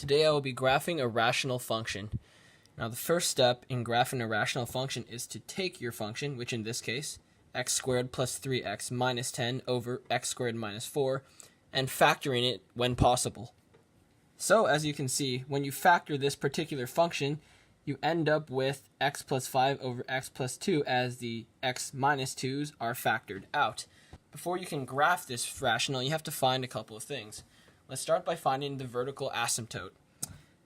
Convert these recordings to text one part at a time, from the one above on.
Today I will be graphing a rational function. Now the first step in graphing a rational function is to take your function, which in this case, x squared plus 3x minus 10 over x squared minus 4, and factoring it when possible. So as you can see, when you factor this particular function, you end up with x plus 5 over x plus 2 as the x minus 2's are factored out. Before you can graph this rational, you have to find a couple of things. Let's start by finding the vertical asymptote.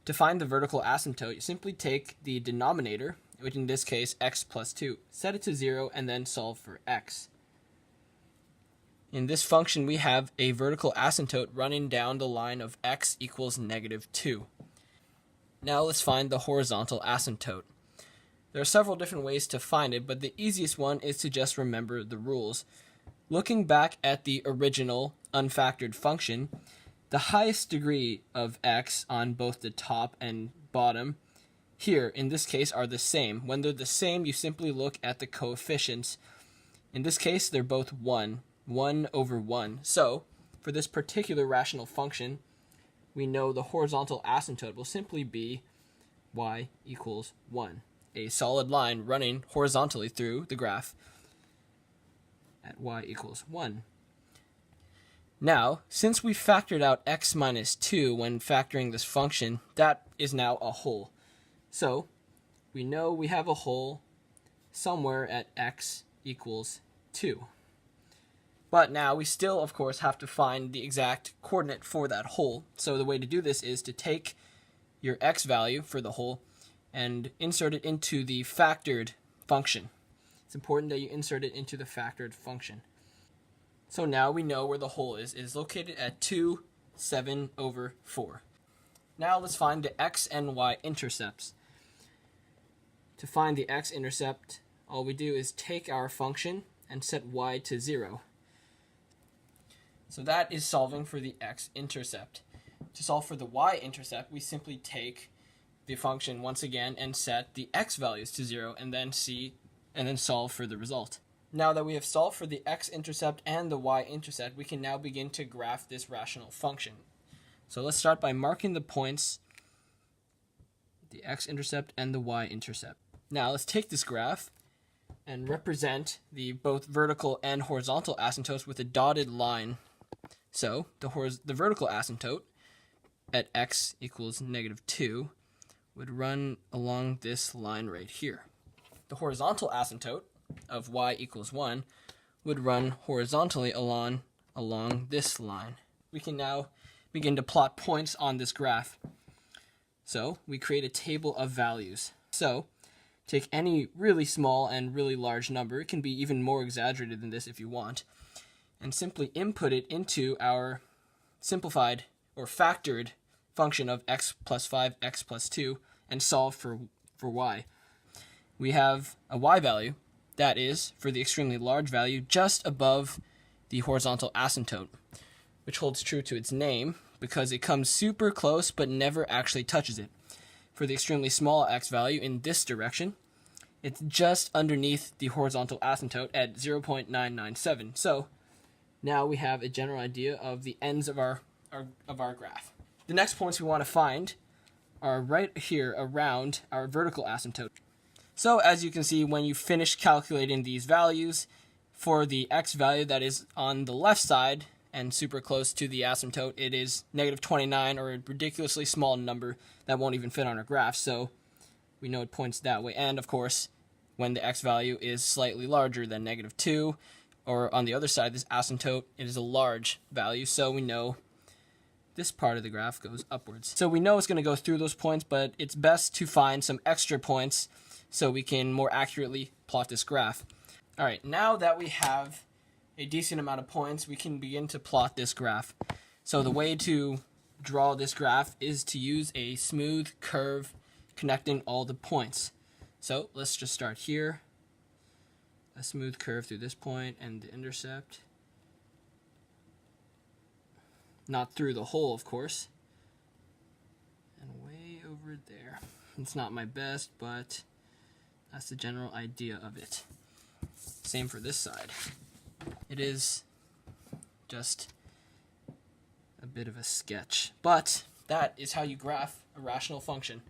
To find the vertical asymptote, you simply take the denominator, which in this case x plus 2, set it to 0, and then solve for x. In this function, we have a vertical asymptote running down the line of x equals negative 2. Now let's find the horizontal asymptote. There are several different ways to find it, but the easiest one is to just remember the rules. Looking back at the original unfactored function, the highest degree of x on both the top and bottom here, in this case, are the same. When they're the same, you simply look at the coefficients. In this case, they're both 1 over 1. So, for this particular rational function, we know the horizontal asymptote will simply be y equals 1, a solid line running horizontally through the graph at y equals 1. Now, since we factored out x minus 2 when factoring this function, that is now a hole. So, we know we have a hole somewhere at x equals 2. But now we still, of course, have to find the exact coordinate for that hole. So the way to do this is to take your x value for the hole and insert it into the factored function. It's important that you insert it into the factored function. So now we know where the hole is. It is located at 2, 7 over 4. Now let's find the x and y intercepts. To find the x-intercept, all we do is take our function and set y to 0. So that is solving for the x-intercept. To solve for the y-intercept, we simply take the function once again and set the x values to 0 and then solve for the result. Now that we have solved for the x-intercept and the y-intercept, we can now begin to graph this rational function. So let's start by marking the points, the x-intercept and the y-intercept. Now let's take this graph and represent the both vertical and horizontal asymptotes with a dotted line. So the vertical asymptote at x equals negative 2 would run along this line right here. The horizontal asymptote of y equals 1 would run horizontally along this line. We can now begin to plot points on this graph. So we create a table of values. So take any really small and really large number, it can be even more exaggerated than this if you want, and simply input it into our simplified or factored function of x plus 5, x plus 2, and solve for y. We have a y value that is, for the extremely large value, just above the horizontal asymptote, which holds true to its name because it comes super close but never actually touches it. For the extremely small x value in this direction, it's just underneath the horizontal asymptote at 0.997. So now we have a general idea of the ends of our graph. The next points we want to find are right here around our vertical asymptote. So as you can see, when you finish calculating these values, for the x value that is on the left side and super close to the asymptote, it is negative 29, or a ridiculously small number that won't even fit on our graph. So we know it points that way. And of course, when the x value is slightly larger than negative 2, or on the other side, this asymptote, it is a large value. So we know this part of the graph goes upwards. So we know it's going to go through those points, but it's best to find some extra points so we can more accurately plot this graph. All right, now that we have a decent amount of points, we can begin to plot this graph. So the way to draw this graph is to use a smooth curve connecting all the points. So let's just start here. A smooth curve through this point and the intercept. Not through the hole, of course. And way over there. It's not my best, but that's the general idea of it. Same for this side. It is just a bit of a sketch, but That is how you graph a rational function.